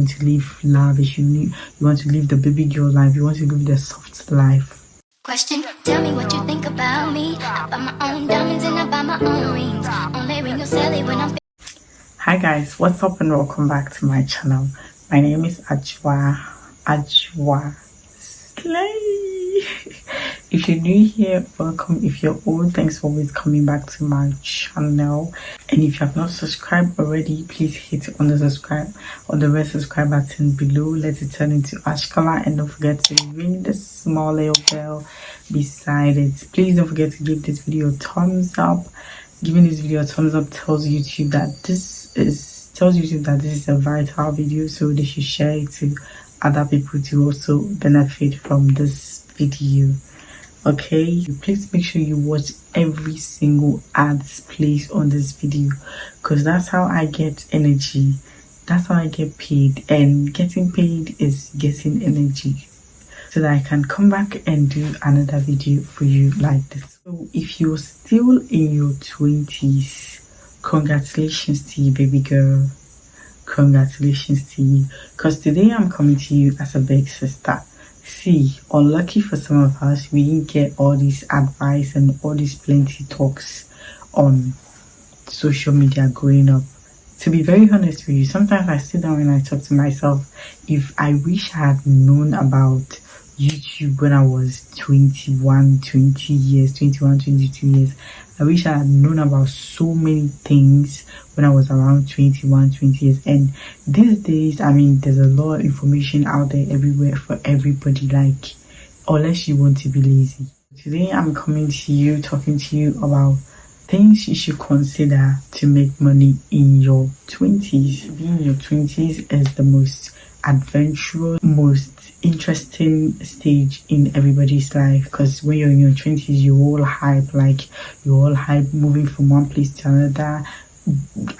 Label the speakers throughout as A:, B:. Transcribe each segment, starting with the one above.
A: want to live lavish, you want to live the baby girl life, you want to live the soft life.
B: Question, tell me what you think about me. I buy my own diamonds and I buy my own rings. Only ring your celly when I'm...
A: Hi guys, what's up and welcome back to my channel. My name is Adjoa. Slay. If you're new here, welcome. If you're old, thanks for always coming back to my channel. And if you have not subscribed already, please hit on the subscribe or the red subscribe button below. Let it turn into ash color, and don't forget to ring the small little bell beside it. Please don't forget to give this video a thumbs up. Giving this video a thumbs up tells YouTube that this is a vital video, so they should share it to other people to also benefit from this video. Okay, please make sure you watch every single ads placed on this video, because that's how I get energy, that's how I get paid, and getting paid is getting energy, so that I can come back and do another video for you like this. So if you're still in your 20s, congratulations to you, baby girl. Congratulations to you, because today I'm coming to you as a big sister. See, unlucky for some of us, we didn't get all this advice and all these plenty talks on social media growing up. To be very honest with you, sometimes I sit down and I talk to myself, if I wish I had known about YouTube when I was 21, 22 years. I wish I had known about so many things when I was around 21, 20 years. And these days, I mean, there's a lot of information out there everywhere for everybody, like, unless you want to be lazy. Today, I'm coming to you, talking to you about things you should consider to make money in your 20s. Being in your 20s is the most adventurous, most interesting stage in everybody's life, because when you're in your 20s, you're all hype, moving from one place to another,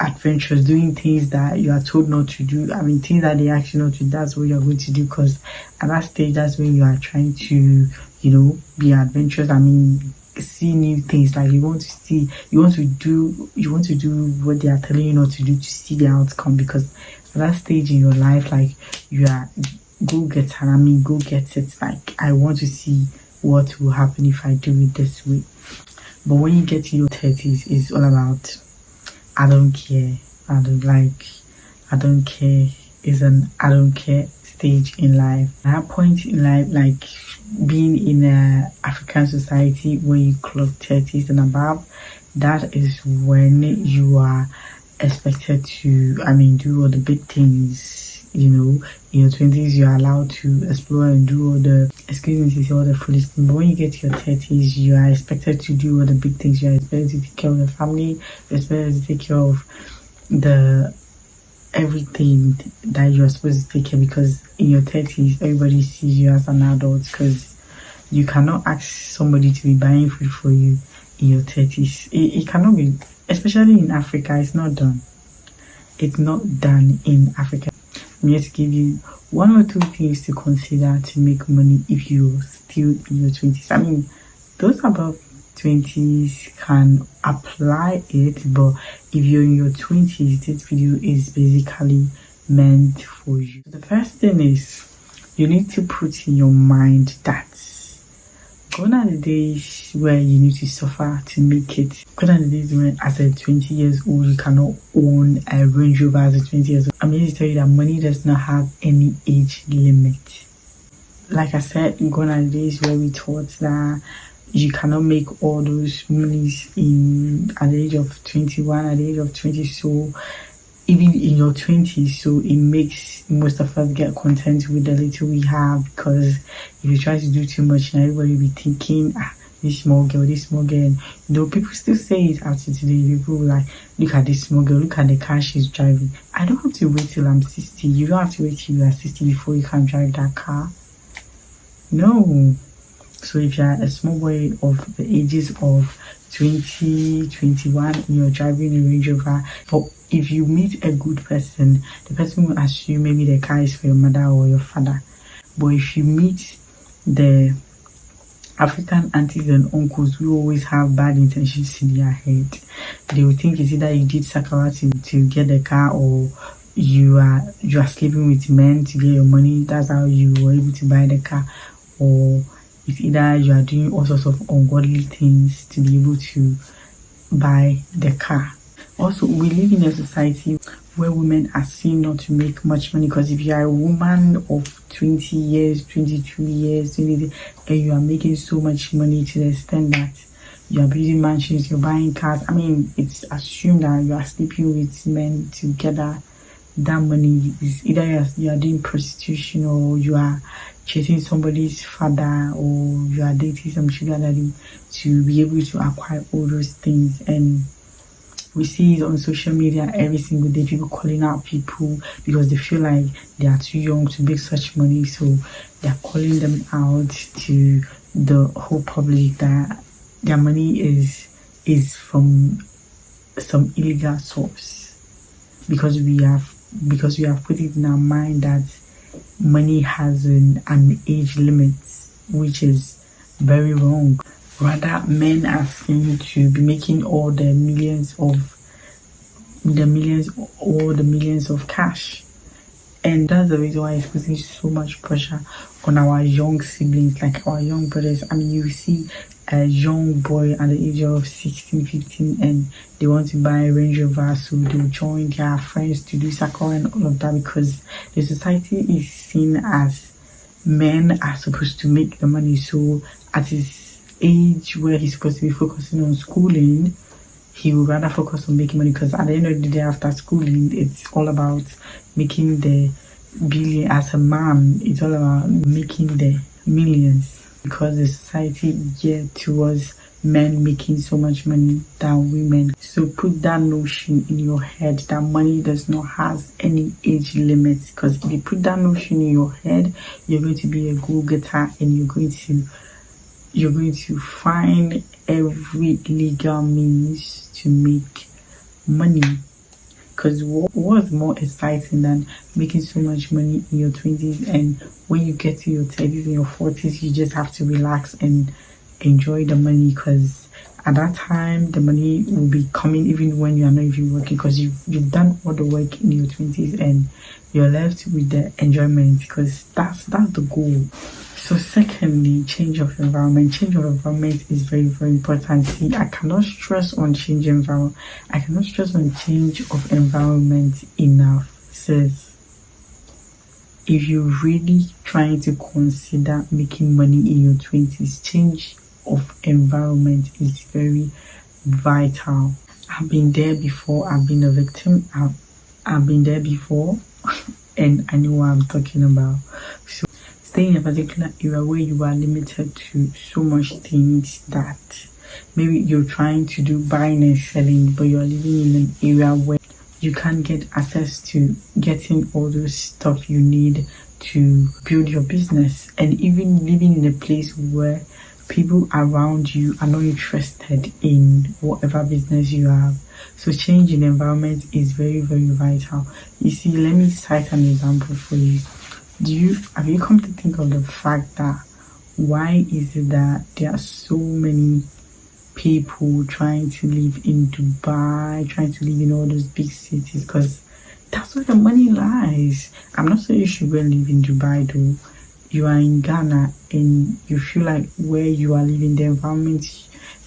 A: adventures, doing things that you are told not to do. I mean, things that they ask you not to do, that's what you're going to do, because at that stage, that's when you are trying to, be adventurous. I mean, see new things, like you want to do what they are telling you not to do to see the outcome, because at that stage in your life, like, you are go get it. Like, I want to see what will happen if I do it this way. But when you get to your 30s, it's all about I don't care. Is an I don't care stage in life. At that point in life, like being in a African society where you clock 30s and above, that is when you are expected to, do all the big things. In your 20s, you're allowed to explore and do all the, all the foolish things. But when you get to your 30s, you are expected to do all the big things. You are expected to take care of your family. You're expected to take care of everything that you're supposed to take care, because in your 30s, everybody sees you as an adult, because you cannot ask somebody to be buying food for you in your 30s. It cannot be, especially in Africa. It's not done. It's not done in Africa. I'm here to give you one or two things to consider to make money if you're still in your 20s. I mean, those above 20s can apply it, but if you're in your 20s, this video is basically meant for you. The first thing is, you need to put in your mind that gone are the days where you need to suffer to make it. Gone are the days when, as a 20 years old, you cannot own a Range Rover as a 20 years old. I'm here to tell you that money does not have any age limit. Like I said, gone are the days where we thought that you cannot make all those monies at the age of 21, at the age of 20, so even in your 20s, so it makes most of us get content with the little we have, because if you try to do too much, and everybody will be thinking, this small girl. People still say it after today. People will like, look at this small girl, look at the car she's driving. I don't have to wait till I'm 60. You don't have to wait till you are 60 before you can drive that car. No. So if you're a small boy of the ages of 20, 21, and you're driving a Range Rover, if you meet a good person, the person will assume maybe the car is for your mother or your father. But if you meet the African aunties and uncles who always have bad intentions in their head, they will think it's either you did sakara to get the car, or you are sleeping with men to get your money. That's how you were able to buy the car. Or it's either you are doing all sorts of ungodly things to be able to buy the car. Also, we live in a society where women are seen not to make much money, because if you are a woman of 20 years, 22 years, 20, and you are making so much money to the extent that you are building mansions, you're buying cars, I mean, it's assumed that you are sleeping with men together. That money is either you are doing prostitution, or you are chasing somebody's father, or you are dating some sugar daddy to be able to acquire all those things. And we see it on social media every single day, people calling out people because they feel like they are too young to make such money, so they're calling them out to the whole public that their money is from some illegal source, because we have put it in our mind that money has an age limit, which is very wrong. Rather, men are seen to be making all the millions of cash, and that's the reason why it's putting so much pressure on our young siblings, like our young brothers. I mean, you see a young boy at the age of 16, 15, and they want to buy a Range Rover, so they'll join their friends to do soccer and all of that, because the society is seen as men are supposed to make the money. So at his age where he's supposed to be focusing on schooling, he would rather focus on making money, because at the end of the day, after schooling, it's all about making the billion. As a man, it's all about making the millions, because the society geared towards men making so much money than women. So put that notion in your head that money does not have any age limits, because if you put that notion in your head, you're going to be a go-getter, and you're going to find every legal means to make money. Because what's more exciting than making so much money in your 20s, and when you get to your 30s and your 40s, you just have to relax and enjoy the money, because at that time the money will be coming even when you are not even working, because you've done all the work in your 20s and you're left with the enjoyment, because that's the goal. So secondly, change of environment. Change of environment is very, very important. See, I cannot stress on change of environment enough. Says, if you're really trying to consider making money in your 20s, change of environment is very vital. I've been there before. I've been a victim. I've been there before, and I know what I'm talking about. So stay in a particular area where you are limited to so much things that maybe you're trying to do buying and selling, but you're living in an area where you can't get access to getting all those stuff you need to build your business, and even living in a place where people around you are not interested in whatever business you have. So change in environment is very, very vital. You see, let me cite an example for you. Have you come to think of the fact that why is it that there are so many people trying to live in Dubai, trying to live in all those big cities? Because that's where the money lies. I'm not saying you should go and live in Dubai though. You are in Ghana and you feel like where you are living, the environment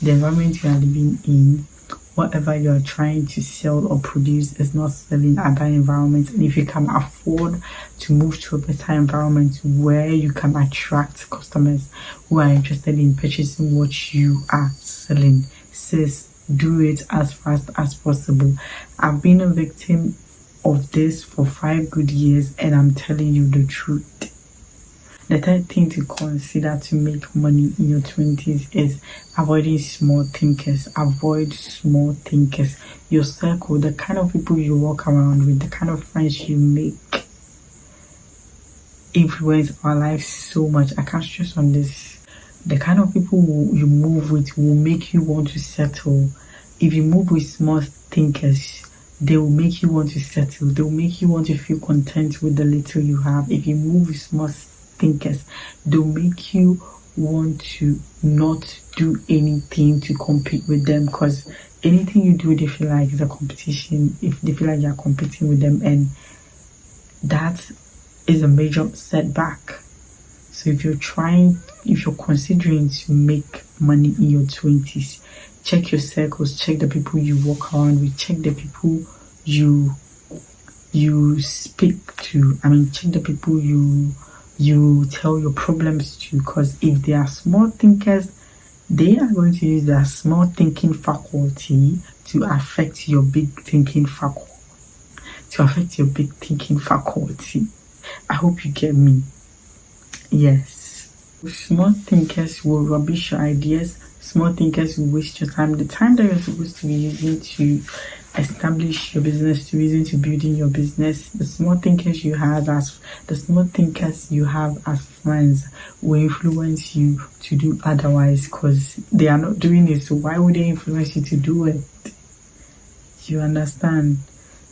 A: you are living in, whatever you are trying to sell or produce is not selling at that environment. And if you can afford to move to a better environment where you can attract customers who are interested in purchasing what you are selling, sis, do it as fast as possible. I've been a victim of this for 5 good years, and I'm telling you the truth. The third thing to consider to make money in your 20s is avoiding small thinkers. Avoid small thinkers. Your circle, the kind of people you walk around with, the kind of friends you make, influence our lives so much. I can't stress on this. The kind of people you move with will make you want to settle. If you move with small thinkers, they will make you want to settle. They will make you want to feel content with the little you have. If you move with small thinkers, they'll make you want to not do anything to compete with them, because anything you do, they feel like it's a competition. If they feel like you're competing with them, and that is a major setback. So if you're considering to make money in your 20s, check your circles, check the people you walk around with, check the people you speak to. Check the people you tell your problems to, because if they are small thinkers, they are going to use their small thinking faculty to affect your big thinking faculty. I hope you get me. Yes. Small thinkers will rubbish your ideas. Small thinkers will waste your time. The time that you're supposed to be using to establish your business, to using to building your business, the small thinkers you have as friends will influence you to do otherwise, because they are not doing it. So why would they influence you to do it? You understand?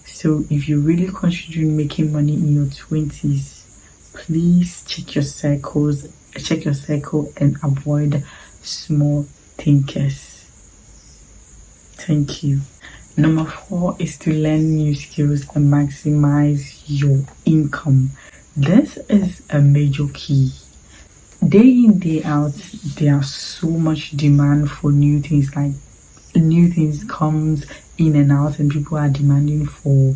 A: So if you're really considering making money in your 20s, please check your circle and avoid small thinkers. Thank you. Number 4 is to learn new skills and maximize your income. This is a major key. Day in, day out, there's so much demand for new things. Like, new things comes in and out, and people are demanding for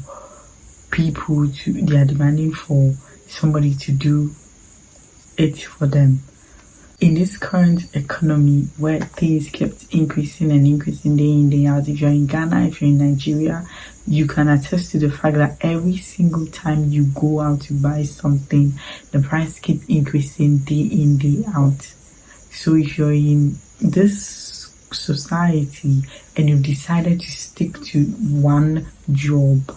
A: somebody to do it for them. In this current economy where things kept increasing day in, day out, if you're in Ghana, if you're in Nigeria, you can attest to the fact that every single time you go out to buy something, the price keeps increasing day in, day out. So if you're in this society and you've decided to stick to one job,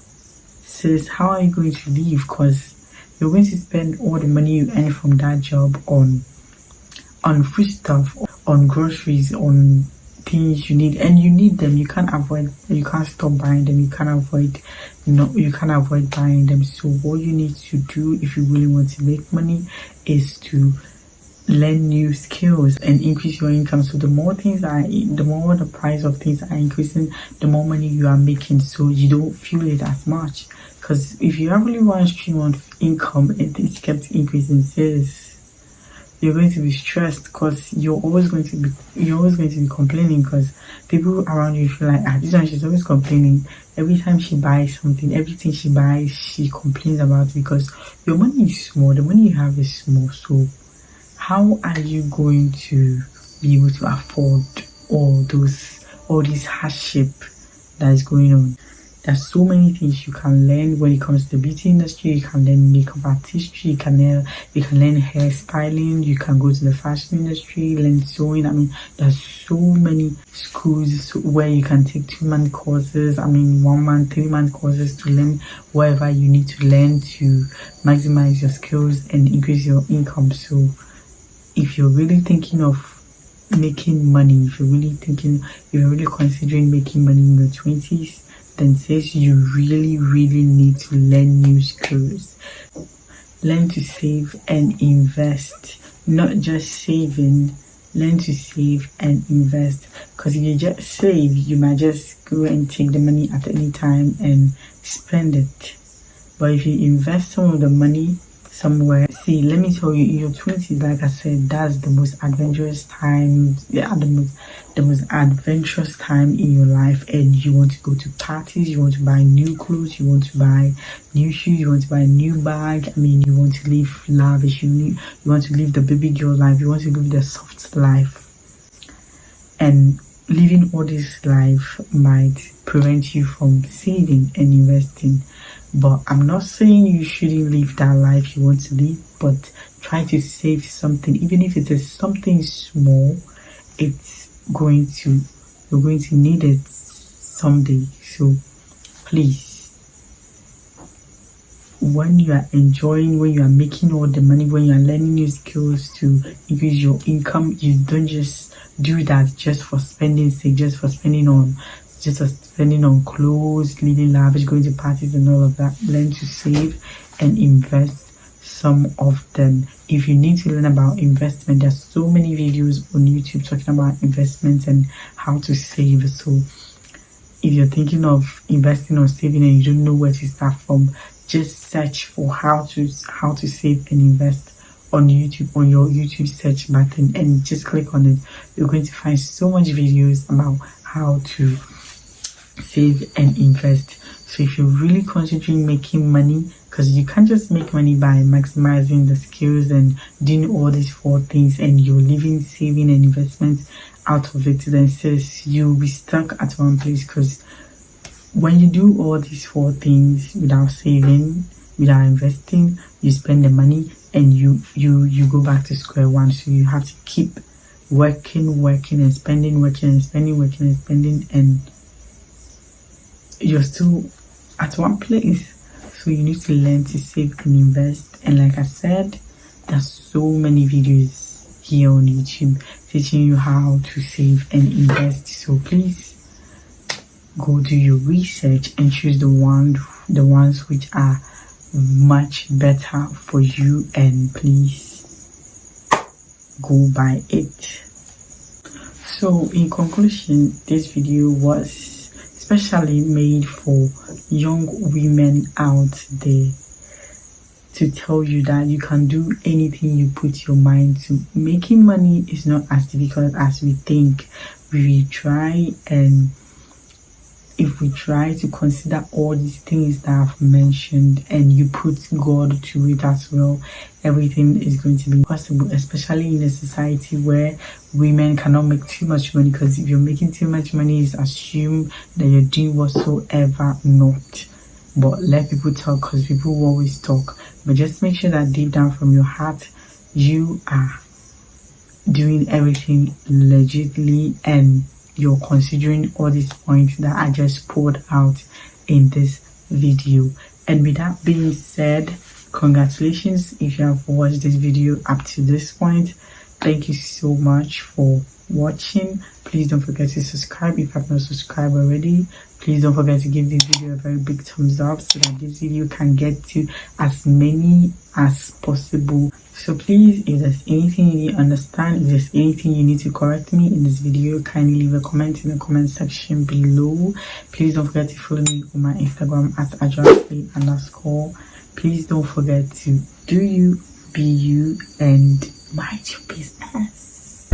A: sis, how are you going to live? Because you're going to spend all the money you earn from that job on food stuff, on groceries, on things you need, and you need them. You can't stop buying them. You can't avoid buying them. So what you need to do if you really want to make money is to learn new skills and increase your income. So the more the price of things are increasing, the more money you are making, so you don't feel it as much. Because if you have only one stream of income and things kept increasing, you're going to be stressed, because you're always going to be complaining, because people around you feel like, this one, she's always complaining. Every time she buys something, everything she buys, she complains about it, because your money is small, the money you have is small. So how are you going to be able to afford all this hardship that is going on? There's so many things you can learn when it comes to the beauty industry. You can learn makeup artistry, you can learn hairstyling, you can go to the fashion industry, learn sewing. There's so many schools where you can take 2-month courses, 1-month, 3-month courses to learn whatever you need to learn to maximize your skills and increase your income. So if you're really thinking of making money, if you're really considering making money in your 20s, then says you really need to learn new skills. Learn to save and invest. Not just saving, learn to save and invest. Because if you just save, you might just go and take the money at any time and spend it. But if you invest some of the money somewhere, let me tell you, in your 20s, like I said, that's the most adventurous time. The most adventurous time in your life, and you want to go to parties, you want to buy new clothes, you want to buy new shoes, you want to buy a new bag. You want to live lavish, you want to live the baby girl life, you want to live the soft life. And living all this life might prevent you from saving and investing. But I'm not saying you shouldn't live that life you want to live, but try to save something. Even if it is something small, you're going to need it someday. So please, when you are enjoying, when you are making all the money, when you are learning new skills to increase your income, you don't just do that just for spending's sake, just for spending on clothes, living lavish, going to parties and all of that. Learn to save and invest some of them. If you need to learn about investment, there's so many videos on YouTube talking about investments and how to save. So if you're thinking of investing or saving and you don't know where to start from, just search for how to save and invest on YouTube, on your YouTube search button, and just click on it. You're going to find so much videos about how to save and invest. So if you're really considering making money, because you can't just make money by maximizing the skills and doing all these 4 things and you're leaving saving and investment out of it, then says you'll be stuck at one place. Because when you do all these 4 things without saving, without investing, you spend the money and you go back to square one. So you have to keep working and spending, and you're still at one place. So you need to learn to save and invest. And like I said, there's so many videos here on YouTube teaching you how to save and invest. So please go do your research and choose the ones which are much better for you, and please go by it. So in conclusion, this video was especially made for young women out there, to tell you that you can do anything you put your mind to. Making money is not as difficult as we think. We try, and if we try to consider all these things that I've mentioned and you put God to it as well, everything is going to be possible, especially in a society where women cannot make too much money. Because if you're making too much money, it's assumed that you're doing whatsoever not. But let people talk, because people will always talk. But just make sure that deep down from your heart, you are doing everything legitly and you're considering all these points that I just poured out in this video. And with that being said, congratulations if you have watched this video up to this point. Thank you so much for watching. Please don't forget to subscribe if you have not subscribed already. Please don't forget to give this video a very big thumbs up so that this video can get to as many as possible. So please, if there's anything you need to understand, if there's anything you need to correct me in this video, kindly leave a comment in the comment section below. Please don't forget to follow me on my Instagram at Adjoa_. Please don't forget to do you, be you, and mind your business.